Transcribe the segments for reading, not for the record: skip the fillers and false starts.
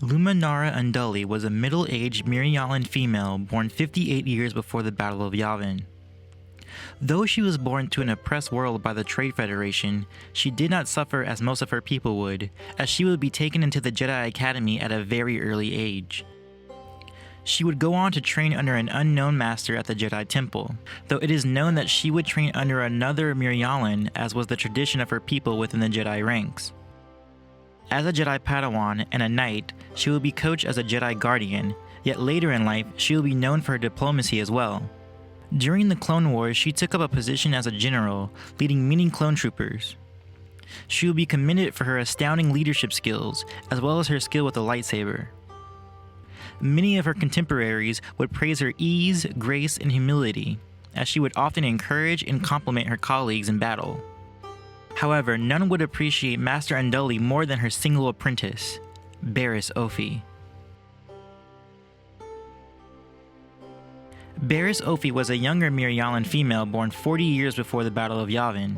Luminara Unduli was a middle-aged mirialan female born 58 years before the Battle of Yavin. Though she was born to an oppressed world by the Trade Federation, she did not suffer as most of her people would, as she would be taken into the Jedi Academy at a very early age. She would go on to train under an unknown master at the Jedi Temple, though it is known that she would train under another mirialan, as was the tradition of her people within the Jedi ranks. As a Jedi Padawan and a knight, she will be coached as a Jedi Guardian, yet later in life, she will be known for her diplomacy as well. During the Clone Wars, she took up a position as a general, leading many clone troopers. She will be commended for her astounding leadership skills, as well as her skill with the lightsaber. Many of her contemporaries would praise her ease, grace, and humility, as she would often encourage and compliment her colleagues in battle. However, none would appreciate Master Unduli more than her single apprentice, Barriss Offee. Barriss Offee was a younger mirialan female born 40 years before the Battle of Yavin.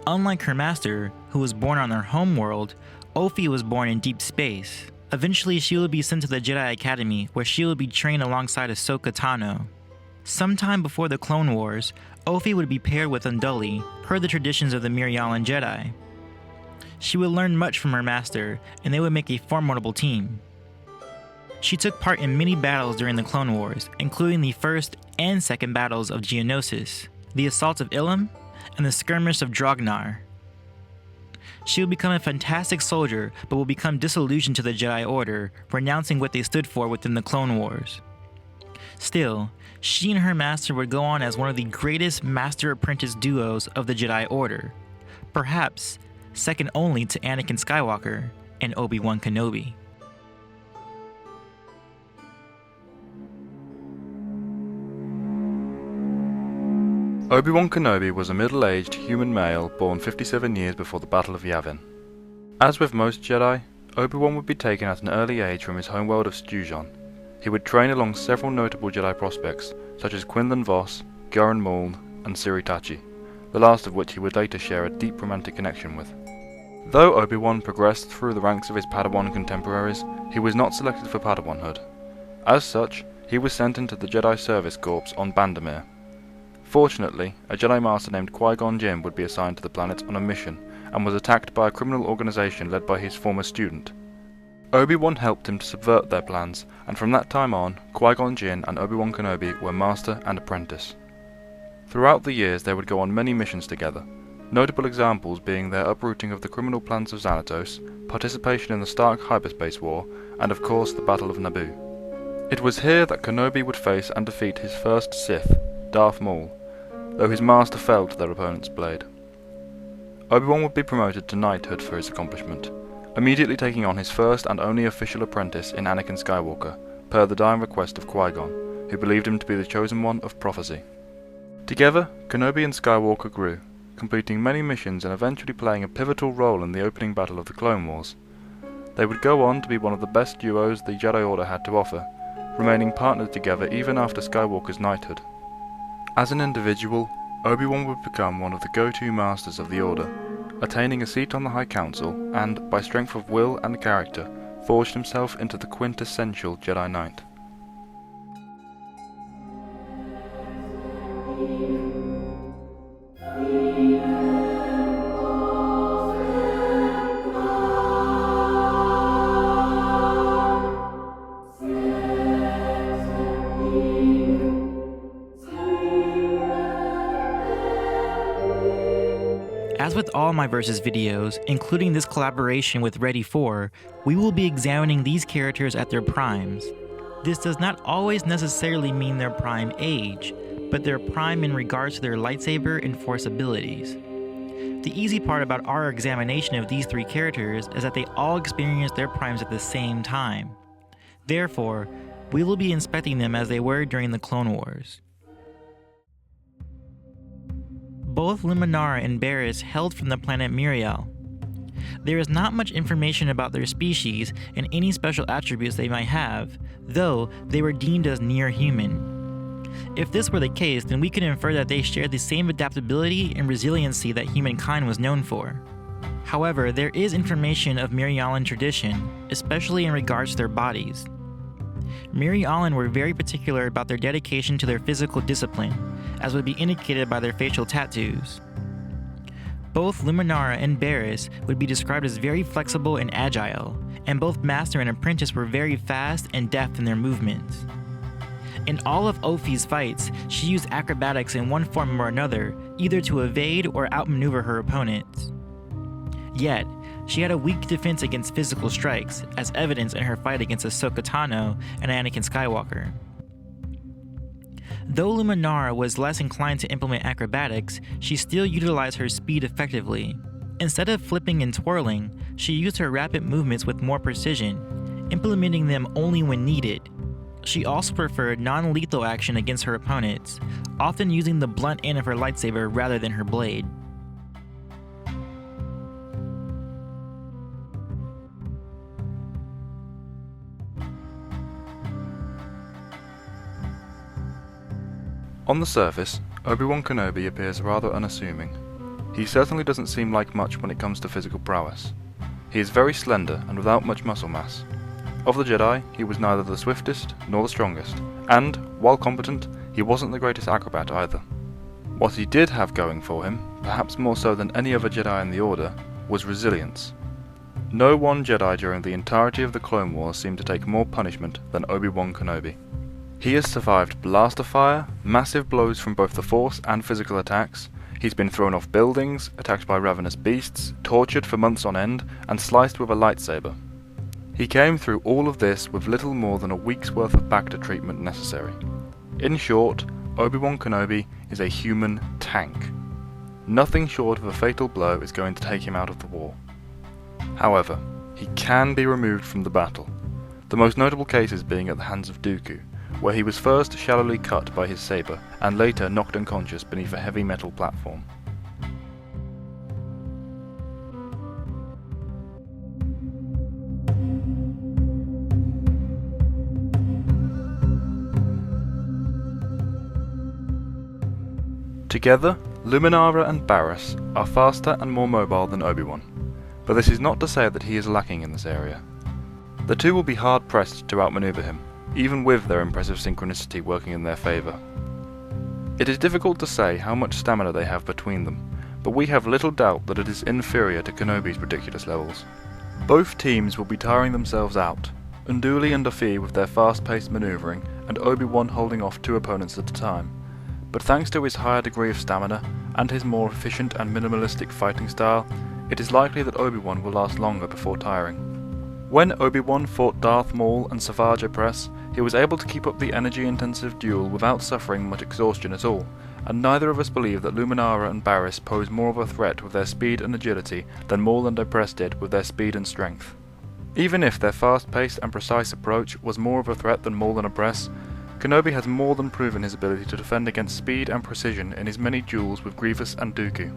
Unlike her master, who was born on their home world, Offee was born in deep space. Eventually, she will be sent to the Jedi Academy, where she will be trained alongside Ahsoka Tano. Sometime before the Clone Wars, Offee would be paired with Unduli, per the traditions of the mirialan Jedi. She would learn much from her master, and they would make a formidable team. She took part in many battles during the Clone Wars, including the first and second battles of Geonosis, the assault of Ilum, and the skirmish of Drognar. She will become a fantastic soldier, but will become disillusioned to the Jedi Order, renouncing what they stood for within the Clone Wars. Still, she and her master would go on as one of the greatest master-apprentice duos of the Jedi Order, perhaps second only to Anakin Skywalker and Obi-Wan Kenobi. Obi-Wan Kenobi was a middle-aged human male born 57 years before the Battle of Yavin. As with most Jedi, Obi-Wan would be taken at an early age from his homeworld of Stujon. He would train along several notable Jedi prospects, such as Quinlan Vos, Gurren Maul, and Siri Tachi, the last of which he would later share a deep romantic connection with. Though Obi-Wan progressed through the ranks of his Padawan contemporaries, he was not selected for Padawanhood. As such, he was sent into the Jedi Service Corps on Bandamere. Fortunately, a Jedi Master named Qui-Gon Jinn would be assigned to the planet on a mission, and was attacked by a criminal organization led by his former student. Obi-Wan helped him to subvert their plans, and from that time on, Qui-Gon Jinn and Obi-Wan Kenobi were master and apprentice. Throughout the years they would go on many missions together, notable examples being their uprooting of the criminal plans of Xanatos, participation in the Stark Hyperspace War, and of course the Battle of Naboo. It was here that Kenobi would face and defeat his first Sith, Darth Maul, though his master fell to their opponent's blade. Obi-Wan would be promoted to knighthood for his accomplishment, immediately taking on his first and only official apprentice in Anakin Skywalker, per the dying request of Qui-Gon, who believed him to be the chosen one of prophecy. Together, Kenobi and Skywalker grew, completing many missions and eventually playing a pivotal role in the opening battle of the Clone Wars. They would go on to be one of the best duos the Jedi Order had to offer, remaining partnered together even after Skywalker's knighthood. As an individual, Obi-Wan would become one of the go-to masters of the Order, attaining a seat on the High Council and, by strength of will and character, forged himself into the quintessential Jedi Knight. As with all my Versus videos, including this collaboration with Reti4, we will be examining these characters at their primes. This does not always necessarily mean their prime age, but their prime in regards to their lightsaber and force abilities. The easy part about our examination of these three characters is that they all experience their primes at the same time. Therefore, we will be inspecting them as they were during the Clone Wars. Both Luminara and Barriss hailed from the planet Miriel. There is not much information about their species and any special attributes they might have, though they were deemed as near human. If this were the case, then we could infer that they shared the same adaptability and resiliency that humankind was known for. However, there is information of mirialan tradition, especially in regards to their bodies. Mirialan were very particular about their dedication to their physical discipline, as would be indicated by their facial tattoos. Both Luminara and Barriss would be described as very flexible and agile, and both Master and Apprentice were very fast and deft in their movements. In all of Offee's fights, she used acrobatics in one form or another, either to evade or outmaneuver her opponents. Yet, she had a weak defense against physical strikes, as evidenced in her fight against Ahsoka Tano and Anakin Skywalker. Though Luminara was less inclined to implement acrobatics, she still utilized her speed effectively. Instead of flipping and twirling, she used her rapid movements with more precision, implementing them only when needed. She also preferred non-lethal action against her opponents, often using the blunt end of her lightsaber rather than her blade. On the surface, Obi-Wan Kenobi appears rather unassuming. He certainly doesn't seem like much when it comes to physical prowess. He is very slender and without much muscle mass. Of the Jedi, he was neither the swiftest nor the strongest, and, while competent, he wasn't the greatest acrobat either. What he did have going for him, perhaps more so than any other Jedi in the Order, was resilience. No one Jedi during the entirety of the Clone Wars seemed to take more punishment than Obi-Wan Kenobi. He has survived blaster fire, massive blows from both the Force and physical attacks. He's been thrown off buildings, attacked by ravenous beasts, tortured for months on end, and sliced with a lightsaber. He came through all of this with little more than a week's worth of Bacta treatment necessary. In short, Obi-Wan Kenobi is a human tank. Nothing short of a fatal blow is going to take him out of the war. However, he can be removed from the battle, the most notable cases being at the hands of Dooku, where he was first shallowly cut by his saber and later knocked unconscious beneath a heavy metal platform. Together, Luminara and Barriss are faster and more mobile than Obi-Wan, but this is not to say that he is lacking in this area. The two will be hard-pressed to outmaneuver him, even with their impressive synchronicity working in their favour. It is difficult to say how much stamina they have between them, but we have little doubt that it is inferior to Kenobi's ridiculous levels. Both teams will be tiring themselves out, Unduli and Offee with their fast-paced manoeuvring, and Obi-Wan holding off two opponents at a time. But thanks to his higher degree of stamina, and his more efficient and minimalistic fighting style, it is likely that Obi-Wan will last longer before tiring. When Obi-Wan fought Darth Maul and Savage Opress, he was able to keep up the energy-intensive duel without suffering much exhaustion at all, and neither of us believe that Luminara and Barriss pose more of a threat with their speed and agility than Maul and Opress did with their speed and strength. Even if their fast-paced and precise approach was more of a threat than Maul and Opress, Kenobi has more than proven his ability to defend against speed and precision in his many duels with Grievous and Dooku.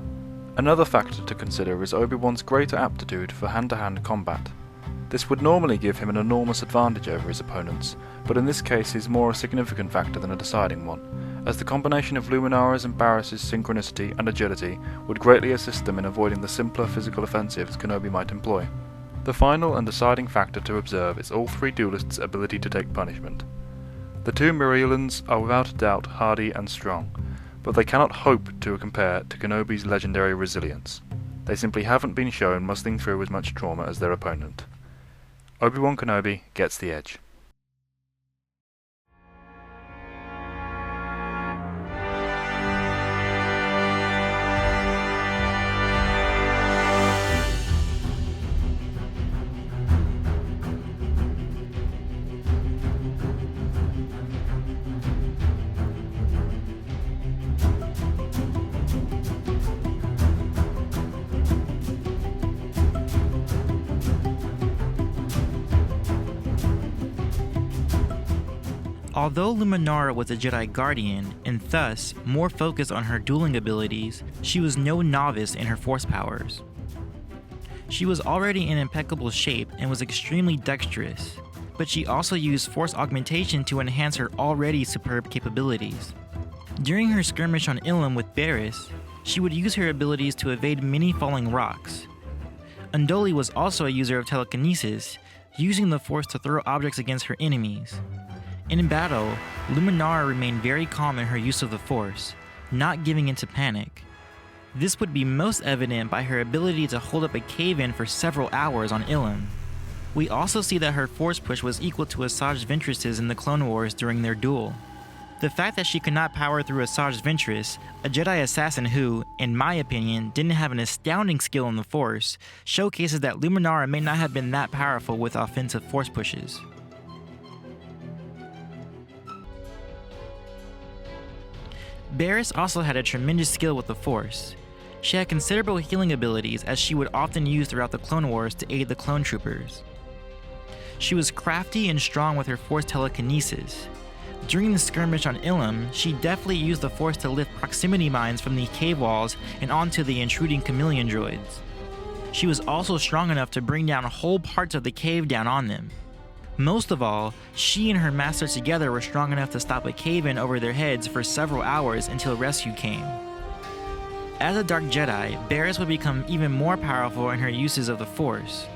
Another factor to consider is Obi-Wan's greater aptitude for hand-to-hand combat. This would normally give him an enormous advantage over his opponents, but in this case is more a significant factor than a deciding one, as the combination of Luminara's and Barriss' synchronicity and agility would greatly assist them in avoiding the simpler physical offensives Kenobi might employ. The final and deciding factor to observe is all three duelists' ability to take punishment. The two mirialans are without a doubt hardy and strong, but they cannot hope to compare to Kenobi's legendary resilience. They simply haven't been shown muscling through as much trauma as their opponent. Obi-Wan Kenobi gets the edge. Although Luminara was a Jedi Guardian, and thus more focused on her dueling abilities, she was no novice in her Force powers. She was already in impeccable shape and was extremely dexterous, but she also used Force augmentation to enhance her already superb capabilities. During her skirmish on Ilum with Barriss, she would use her abilities to evade many falling rocks, Unduli was also a user of telekinesis, using the Force to throw objects against her enemies. In battle, Luminara remained very calm in her use of the Force, not giving into panic. This would be most evident by her ability to hold up a cave-in for several hours on Ilum. We also see that her Force push was equal to Asajj Ventress's in the Clone Wars during their duel. The fact that she could not power through Asajj Ventress, a Jedi assassin who, in my opinion, didn't have an astounding skill in the Force, showcases that Luminara may not have been that powerful with offensive Force pushes. Barriss also had a tremendous skill with the Force. She had considerable healing abilities as she would often use throughout the Clone Wars to aid the clone troopers. She was crafty and strong with her Force telekinesis. During the skirmish on Ilum, she deftly used the Force to lift proximity mines from the cave walls and onto the intruding chameleon droids. She was also strong enough to bring down whole parts of the cave down on them. Most of all, she and her master together were strong enough to stop a cave-in over their heads for several hours until rescue came. As a Dark Jedi, Barriss would become even more powerful in her uses of the Force.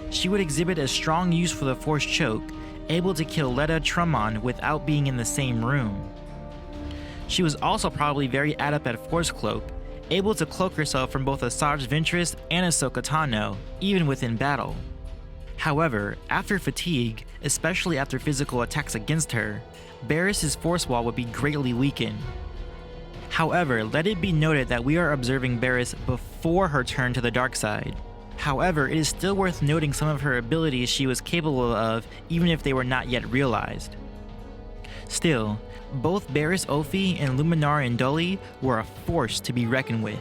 She would exhibit a strong use for the Force choke, able to kill Letta Truman without being in the same room. She was also probably very adept at Force Cloak, able to cloak herself from both Asajj Ventress and Ahsoka Tano, even within battle. However, after fatigue, especially after physical attacks against her, Barriss's Force Wall would be greatly weakened. However, let it be noted that we are observing Barriss before her turn to the dark side. However, it is still worth noting some of her abilities she was capable of, even if they were not yet realized. Still, both Barriss Offee and Luminara Unduli were a force to be reckoned with.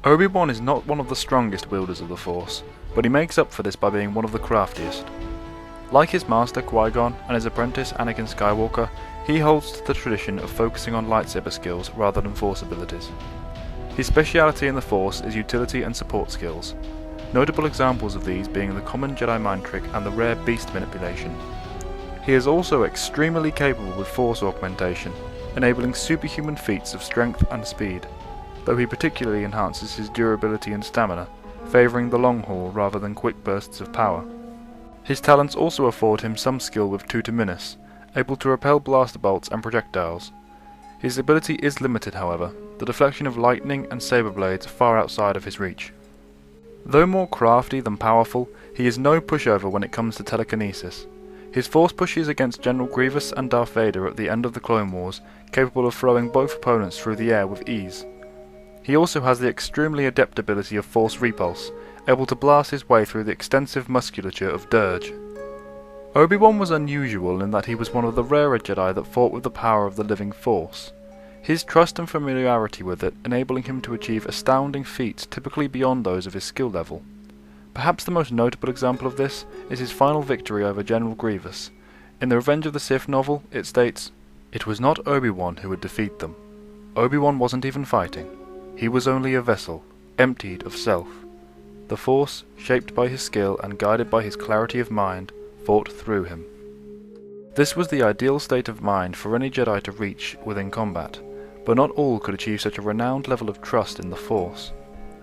Obi-Wan is not one of the strongest wielders of the Force, but he makes up for this by being one of the craftiest. Like his master Qui-Gon and his apprentice Anakin Skywalker, he holds to the tradition of focusing on lightsaber skills rather than Force abilities. His speciality in the Force is utility and support skills, notable examples of these being the common Jedi mind trick and the rare beast manipulation. He is also extremely capable with Force augmentation, enabling superhuman feats of strength and speed, though he particularly enhances his durability and stamina, favouring the long haul rather than quick bursts of power. His talents also afford him some skill with Tutor Minus, able to repel blaster bolts and projectiles. His ability is limited, however, the deflection of lightning and saber blades far outside of his reach. Though more crafty than powerful, he is no pushover when it comes to telekinesis. His Force pushes against General Grievous and Darth Vader at the end of the Clone Wars, capable of throwing both opponents through the air with ease. He also has the extremely adept ability of Force Repulse, able to blast his way through the extensive musculature of Dirge. Obi-Wan was unusual in that he was one of the rarer Jedi that fought with the power of the living Force. His trust and familiarity with it enabling him to achieve astounding feats typically beyond those of his skill level. Perhaps the most notable example of this is his final victory over General Grievous. In the Revenge of the Sith novel, it states, "It was not Obi-Wan who would defeat them. Obi-Wan wasn't even fighting. He was only a vessel, emptied of self. The Force, shaped by his skill and guided by his clarity of mind, fought through him." This was the ideal state of mind for any Jedi to reach within combat, but not all could achieve such a renowned level of trust in the Force.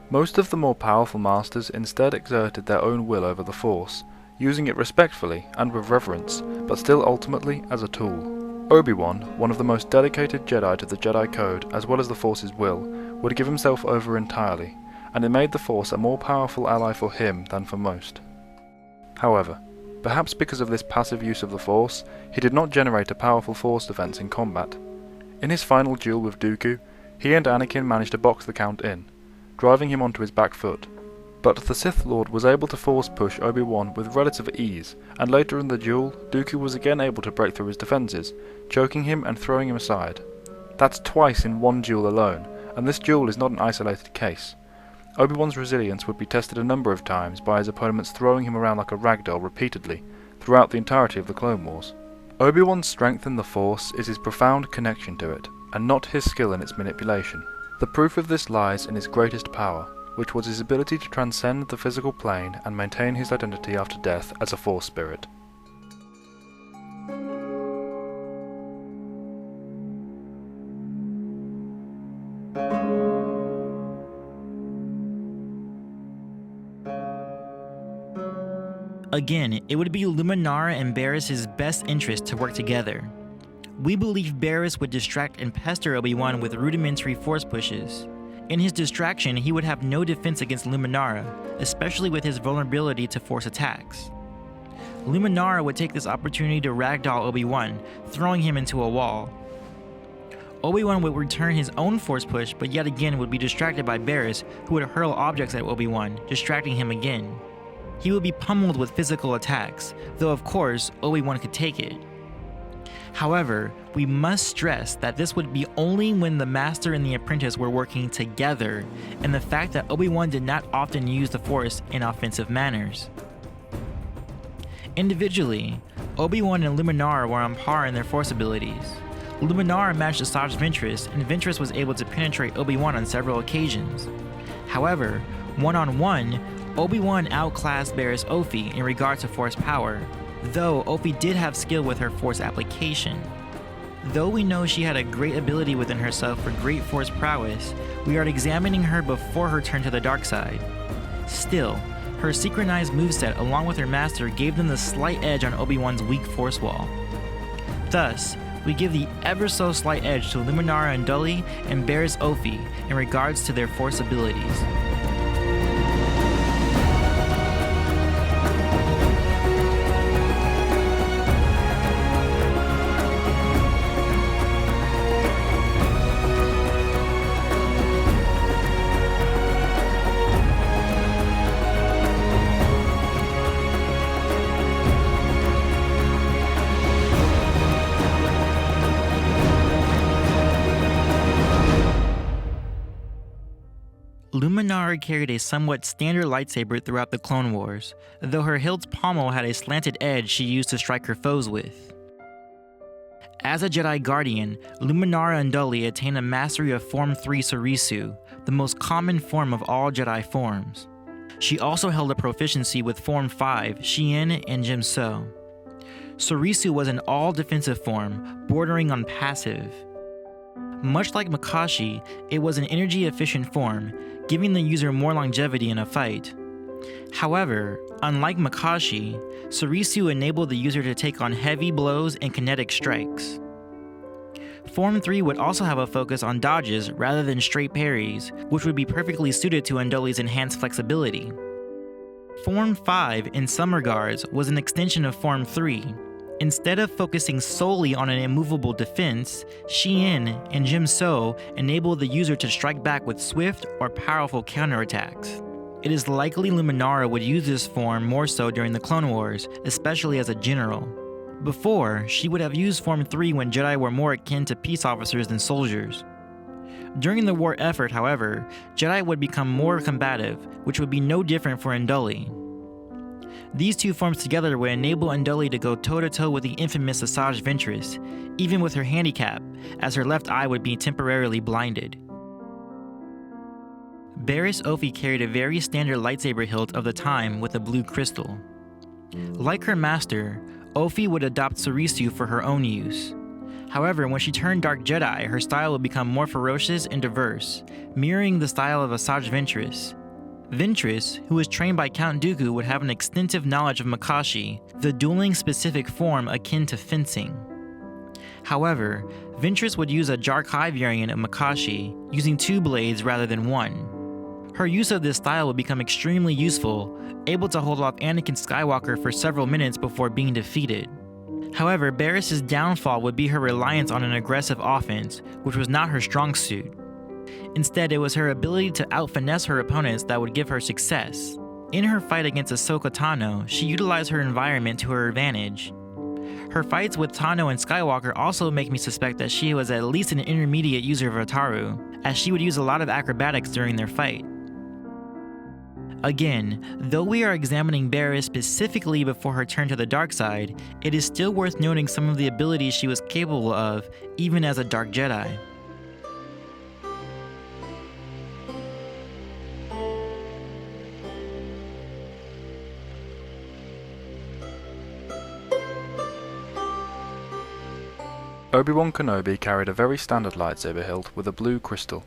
Most of the more powerful masters instead exerted their own will over the Force, using it respectfully and with reverence, but still ultimately as a tool. Obi-Wan, one of the most dedicated Jedi to the Jedi Code as well as the Force's will, would give himself over entirely, and it made the Force a more powerful ally for him than for most. However, perhaps because of this passive use of the Force, he did not generate a powerful Force defense in combat. In his final duel with Dooku, he and Anakin managed to box the Count in, driving him onto his back foot. But the Sith Lord was able to Force push Obi-Wan with relative ease, and later in the duel, Dooku was again able to break through his defences, choking him and throwing him aside. That's twice in one duel alone, and this duel is not an isolated case. Obi-Wan's resilience would be tested a number of times by his opponents throwing him around like a ragdoll repeatedly, throughout the entirety of the Clone Wars. Obi-Wan's strength in the Force is his profound connection to it, and not his skill in its manipulation. The proof of this lies in his greatest power, which was his ability to transcend the physical plane and maintain his identity after death as a Force spirit. Again, it would be Luminara and Barriss' best interest to work together. We believe Barriss would distract and pester Obi-Wan with rudimentary force pushes. In his distraction, he would have no defense against Luminara, especially with his vulnerability to force attacks. Luminara would take this opportunity to ragdoll Obi-Wan, throwing him into a wall. Obi-Wan would return his own force push, but yet again would be distracted by Barriss, who would hurl objects at Obi-Wan, distracting him again. He would be pummeled with physical attacks, though of course, Obi-Wan could take it. However, we must stress that this would be only when the Master and the Apprentice were working together, and the fact that Obi-Wan did not often use the Force in offensive manners. Individually, Obi-Wan and Luminara were on par in their Force abilities. Luminara matched Asajj Ventress, and Ventress was able to penetrate Obi-Wan on several occasions. However, one-on-one, Obi-Wan outclassed Barriss Offee in regard to Force power, though Offee did have skill with her Force application. Though we know she had a great ability within herself for great Force prowess, we are examining her before her turn to the dark side. Still, her synchronized moveset along with her master gave them the slight edge on Obi-Wan's weak Force wall. Thus, we give the ever so slight edge to Luminara Unduli and Barriss Offee in regards to their Force abilities. Luminara carried a somewhat standard lightsaber throughout the Clone Wars, though her hilt's pommel had a slanted edge she used to strike her foes with. As a Jedi Guardian, Luminara Unduli attained a mastery of Form 3 Surisu, the most common form of all Jedi forms. She also held a proficiency with Form 5, Xian and Jimso. Surisu was an all-defensive form, bordering on passive. Much like Makashi, it was an energy-efficient form, giving the user more longevity in a fight. However, unlike Makashi, Surisu enabled the user to take on heavy blows and kinetic strikes. Form 3 would also have a focus on dodges rather than straight parries, which would be perfectly suited to Unduli's enhanced flexibility. Form 5, in some regards, was an extension of Form 3. Instead of focusing solely on an immovable defense, Xian and Jimso enabled the user to strike back with swift or powerful counterattacks. It is likely Luminara would use this form more so during the Clone Wars, especially as a general. Before, she would have used Form 3 when Jedi were more akin to peace officers than soldiers. During the war effort, however, Jedi would become more combative, which would be no different for Unduli. These two forms together would enable Unduli to go toe-to-toe with the infamous Asajj Ventress, even with her handicap, as her left eye would be temporarily blinded. Barriss Offee carried a very standard lightsaber hilt of the time with a blue crystal. Like her master, Offee would adopt Surisu for her own use. However, when she turned Dark Jedi, her style would become more ferocious and diverse, mirroring the style of Asajj Ventress. Ventress, who was trained by Count Dooku, would have an extensive knowledge of Makashi, the dueling specific form akin to fencing. However, Ventress would use a Jar-Kai variant of Makashi, using 2 blades rather than 1. Her use of this style would become extremely useful, able to hold off Anakin Skywalker for several minutes before being defeated. However, Barriss' downfall would be her reliance on an aggressive offense, which was not her strong suit. Instead, it was her ability to out-finesse her opponents that would give her success. In her fight against Ahsoka Tano, she utilized her environment to her advantage. Her fights with Tano and Skywalker also make me suspect that she was at least an intermediate user of Ataru, as she would use a lot of acrobatics during their fight. Again, though we are examining Barriss specifically before her turn to the dark side, it is still worth noting some of the abilities she was capable of, even as a Dark Jedi. Obi-Wan Kenobi carried a very standard lightsaber hilt with a blue crystal.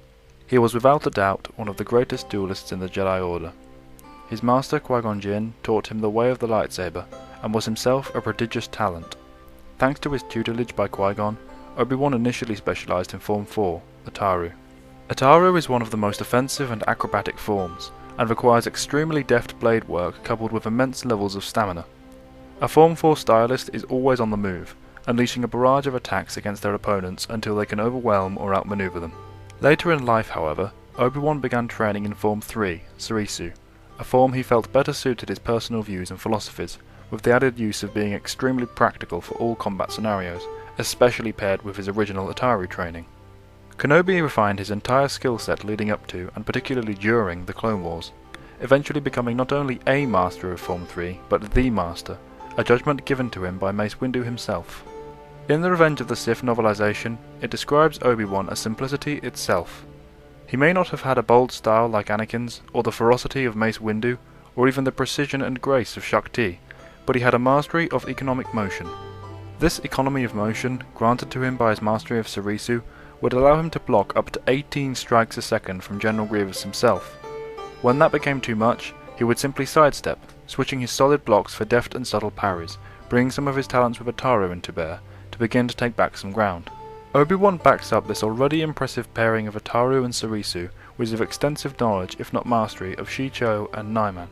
He was without a doubt one of the greatest duelists in the Jedi Order. His master Qui-Gon Jinn taught him the way of the lightsaber, and was himself a prodigious talent. Thanks to his tutelage by Qui-Gon, Obi-Wan initially specialized in Form 4, Ataru. Ataru is one of the most offensive and acrobatic forms, and requires extremely deft blade work coupled with immense levels of stamina. A Form 4 stylist is always on the move, unleashing a barrage of attacks against their opponents until they can overwhelm or outmaneuver them. Later in life, however, Obi-Wan began training in Form 3, Sarisu, a form he felt better suited his personal views and philosophies, with the added use of being extremely practical for all combat scenarios, especially paired with his original Ataru training. Kenobi refined his entire skill set leading up to, and particularly during, the Clone Wars, eventually becoming not only a master of Form 3, but the master, a judgment given to him by Mace Windu himself. In the Revenge of the Sith novelization, it describes Obi-Wan as simplicity itself. He may not have had a bold style like Anakin's, or the ferocity of Mace Windu, or even the precision and grace of Shakti, but he had a mastery of economic motion. This economy of motion, granted to him by his mastery of Sarisu, would allow him to block up to 18 strikes a second from General Grievous himself. When that became too much, he would simply sidestep, switching his solid blocks for deft and subtle parries, bringing some of his talents with Ataru into bear, to begin to take back some ground. Obi-Wan backs up this already impressive pairing of Ataru and Sarisu with his extensive knowledge, if not mastery, of Shicho and Naiman,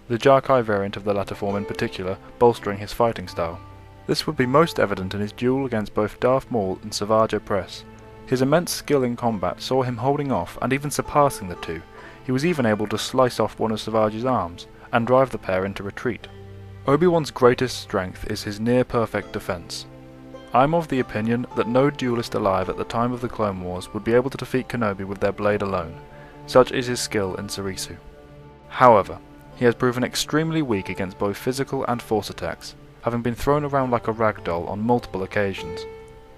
the Jarkai variant of the latter form in particular bolstering his fighting style. This would be most evident in his duel against both Darth Maul and Savage Opress. His immense skill in combat saw him holding off and even surpassing the two. He was even able to slice off one of Savage's arms and drive the pair into retreat. Obi-Wan's greatest strength is his near-perfect defense. I'm of the opinion that no duelist alive at the time of the Clone Wars would be able to defeat Kenobi with their blade alone. Such is his skill in Sarisu. However, he has proven extremely weak against both physical and force attacks, having been thrown around like a rag doll on multiple occasions.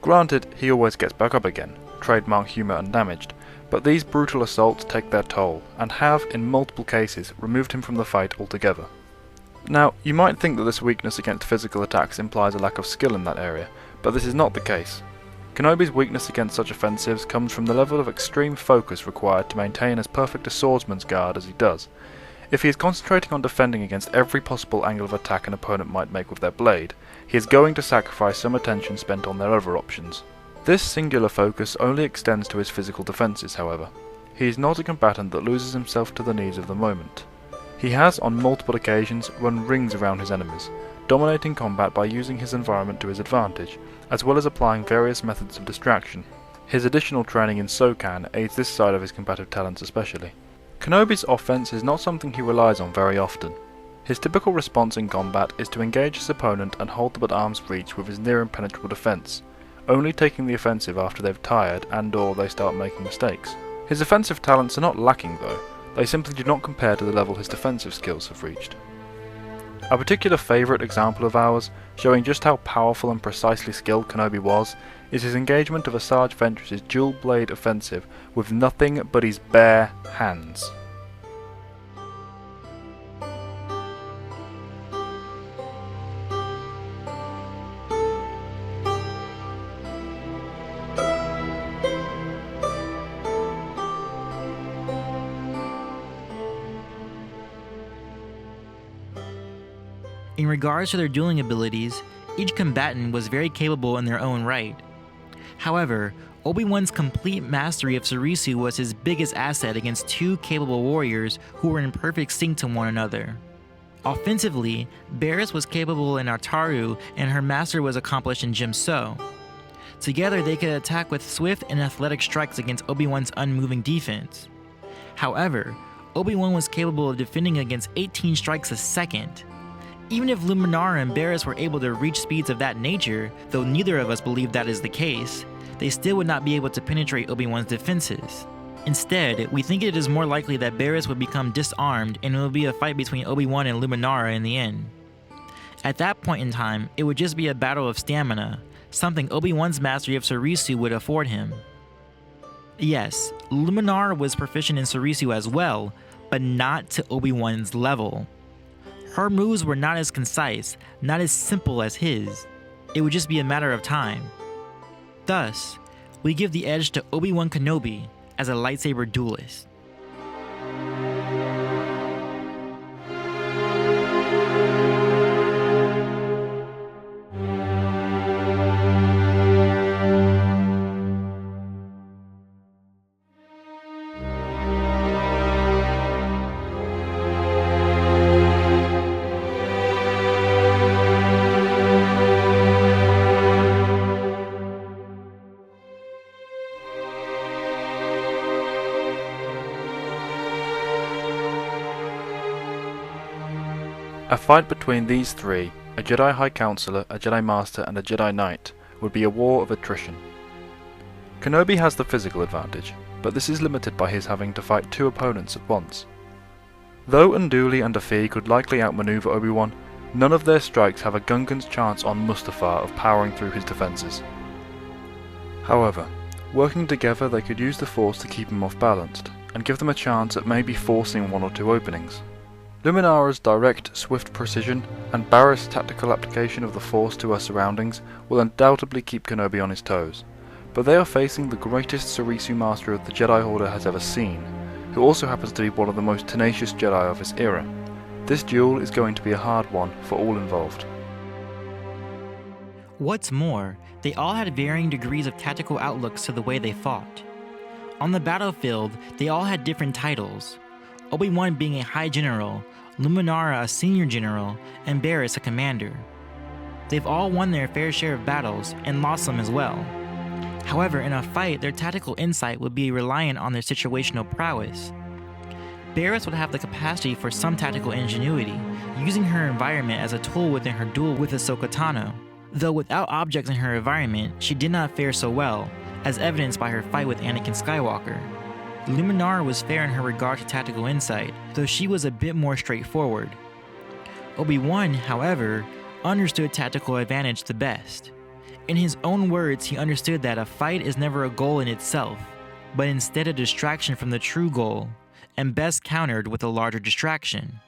Granted, he always gets back up again, trademark humour undamaged, but these brutal assaults take their toll, and have, in multiple cases, removed him from the fight altogether. Now, you might think that this weakness against physical attacks implies a lack of skill in that area, but this is not the case. Kenobi's weakness against such offensives comes from the level of extreme focus required to maintain as perfect a swordsman's guard as he does. If he is concentrating on defending against every possible angle of attack an opponent might make with their blade, he is going to sacrifice some attention spent on their other options. This singular focus only extends to his physical defences, however. He is not a combatant that loses himself to the needs of the moment. He has, on multiple occasions, run rings around his enemies, dominating combat by using his environment to his advantage, as well as applying various methods of distraction. His additional training in Sokan aids this side of his combative talents especially. Kenobi's offense is not something he relies on very often. His typical response in combat is to engage his opponent and hold them at arm's reach with his near impenetrable defense, only taking the offensive after they've tired and/or they start making mistakes. His offensive talents are not lacking though, they simply do not compare to the level his defensive skills have reached. A particular favourite example of ours, showing just how powerful and precisely skilled Kenobi was, is his engagement of Asajj Ventress's dual blade offensive with nothing but his bare hands. In regards to their dueling abilities, each combatant was very capable in their own right. However, Obi-Wan's complete mastery of Sarisu was his biggest asset against two capable warriors who were in perfect sync to one another. Offensively, Barriss was capable in Ataru and her master was accomplished in Jim So. Together they could attack with swift and athletic strikes against Obi-Wan's unmoving defense. However, Obi-Wan was capable of defending against 18 strikes a second. Even if Luminara and Barriss were able to reach speeds of that nature, though neither of us believe that is the case, they still would not be able to penetrate Obi-Wan's defenses. Instead, we think it is more likely that Barriss would become disarmed and it will be a fight between Obi-Wan and Luminara in the end. At that point in time, it would just be a battle of stamina, something Obi-Wan's mastery of Sarisu would afford him. Yes, Luminara was proficient in Sarisu as well, but not to Obi-Wan's level. Her moves were not as concise, not as simple as his. It would just be a matter of time. Thus, we give the edge to Obi-Wan Kenobi as a lightsaber duelist. A fight between these three, a Jedi High Counselor, a Jedi Master, and a Jedi Knight, would be a war of attrition. Kenobi has the physical advantage, but this is limited by his having to fight two opponents at once. Though Unduli and Offee could likely outmaneuver Obi-Wan, none of their strikes have a Gungan's chance on Mustafar of powering through his defences. However, working together they could use the Force to keep him off-balanced, and give them a chance at maybe forcing one or two openings. Luminara's direct, swift precision and Barriss' tactical application of the Force to her surroundings will undoubtedly keep Kenobi on his toes, but they are facing the greatest Sarisu Master the Jedi Order has ever seen, who also happens to be one of the most tenacious Jedi of his era. This duel is going to be a hard one for all involved. What's more, they all had varying degrees of tactical outlooks to the way they fought. On the battlefield, they all had different titles, Obi-Wan being a High General, Luminara a Senior General, and Barriss a Commander. They've all won their fair share of battles, and lost some as well. However, in a fight, their tactical insight would be reliant on their situational prowess. Barriss would have the capacity for some tactical ingenuity, using her environment as a tool within her duel with Ahsoka Tano. Though without objects in her environment, she did not fare so well, as evidenced by her fight with Anakin Skywalker. Luminara was fair in her regard to tactical insight, though she was a bit more straightforward. Obi-Wan, however, understood tactical advantage the best. In his own words, he understood that a fight is never a goal in itself, but instead a distraction from the true goal, and best countered with a larger distraction.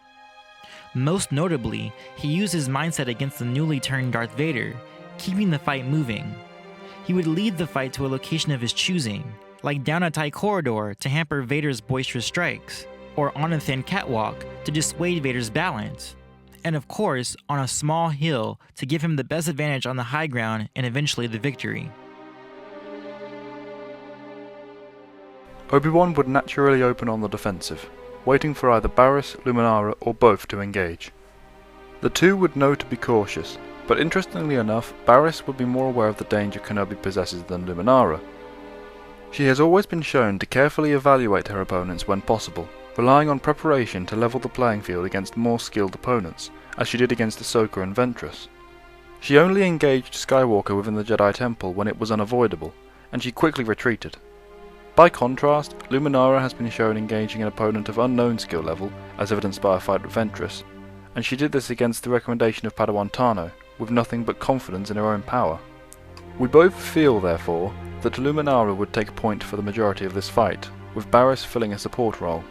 Most notably, he used his mindset against the newly turned Darth Vader, keeping the fight moving. He would lead the fight to a location of his choosing, like down a tight corridor to hamper Vader's boisterous strikes, or on a thin catwalk to dissuade Vader's balance, and of course on a small hill to give him the best advantage on the high ground and eventually the victory. Obi-Wan would naturally open on the defensive, waiting for either Barriss, Luminara, or both to engage. The two would know to be cautious, but interestingly enough, Barriss would be more aware of the danger Kenobi possesses than Luminara. She has always been shown to carefully evaluate her opponents when possible, relying on preparation to level the playing field against more skilled opponents, as she did against Ahsoka and Ventress. She only engaged Skywalker within the Jedi Temple when it was unavoidable, and she quickly retreated. By contrast, Luminara has been shown engaging an opponent of unknown skill level, as evidenced by a fight with Ventress, and she did this against the recommendation of Padawan Tano, with nothing but confidence in her own power. We both feel, therefore, that Luminara would take point for the majority of this fight, with Barriss filling a support role.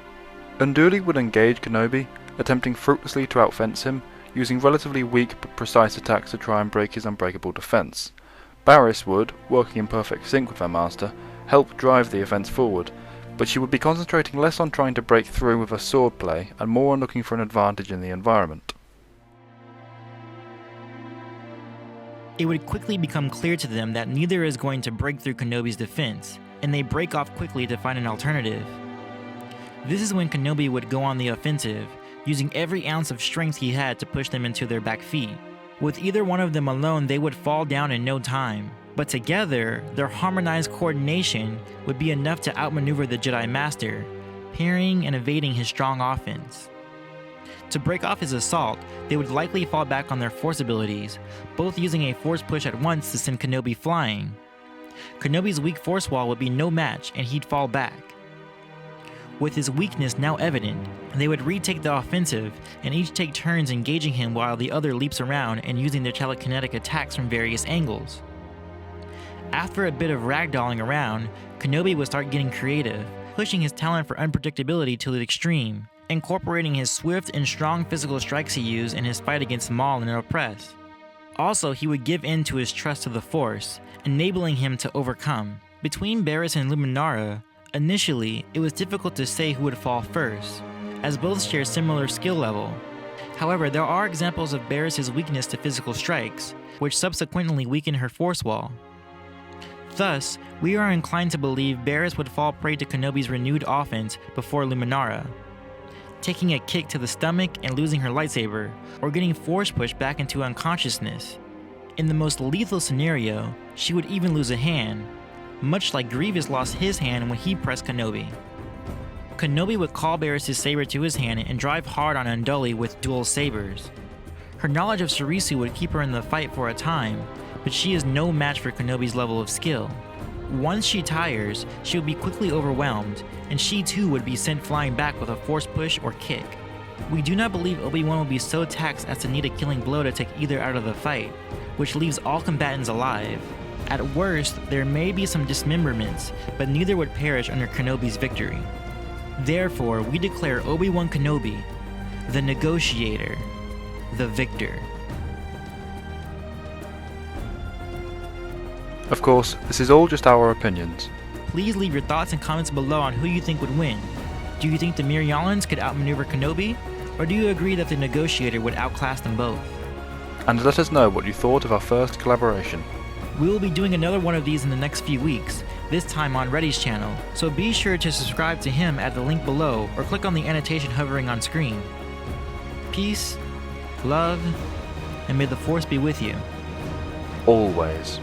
Unduli would engage Kenobi, attempting fruitlessly to outfence him, using relatively weak but precise attacks to try and break his unbreakable defense. Barriss would, working in perfect sync with her master, help drive the offense forward, but she would be concentrating less on trying to break through with her swordplay and more on looking for an advantage in the environment. It would quickly become clear to them that neither is going to break through Kenobi's defense, and they break off quickly to find an alternative. This is when Kenobi would go on the offensive, using every ounce of strength he had to push them into their back feet. With either one of them alone, they would fall down in no time, but together, their harmonized coordination would be enough to outmaneuver the Jedi Master, parrying and evading his strong offense. To break off his assault, they would likely fall back on their Force abilities, both using a Force push at once to send Kenobi flying. Kenobi's weak Force wall would be no match and he'd fall back. With his weakness now evident, they would retake the offensive and each take turns engaging him while the other leaps around and using their telekinetic attacks from various angles. After a bit of ragdolling around, Kenobi would start getting creative, pushing his talent for unpredictability to the extreme, incorporating his swift and strong physical strikes he used in his fight against Maul and Oppress. Also, he would give in to his trust of the Force, enabling him to overcome. Between Barriss and Luminara, initially, it was difficult to say who would fall first, as both share similar skill level. However, there are examples of Barriss' weakness to physical strikes, which subsequently weaken her force wall. Thus, we are inclined to believe Barriss would fall prey to Kenobi's renewed offense before Luminara, taking a kick to the stomach and losing her lightsaber, or getting force pushed back into unconsciousness. In the most lethal scenario, she would even lose a hand, much like Grievous lost his hand when he pressed Kenobi. Kenobi would call Barriss' saber to his hand and drive hard on Unduli with dual sabers. Her knowledge of Surisu would keep her in the fight for a time, but she is no match for Kenobi's level of skill. Once she tires, she would be quickly overwhelmed, and she too would be sent flying back with a force push or kick. We do not believe Obi-Wan will be so taxed as to need a killing blow to take either out of the fight, which leaves all combatants alive. At worst, there may be some dismemberments, but neither would perish under Kenobi's victory. Therefore, we declare Obi-Wan Kenobi, the negotiator, the victor. Of course, this is all just our opinions. Please leave your thoughts and comments below on who you think would win. Do you think the mirialans could outmaneuver Kenobi, or do you agree that the negotiator would outclass them both? And let us know what you thought of our first collaboration. We will be doing another one of these in the next few weeks, this time on Reti's channel, so be sure to subscribe to him at the link below or click on the annotation hovering on screen. Peace, love, and may the Force be with you. Always.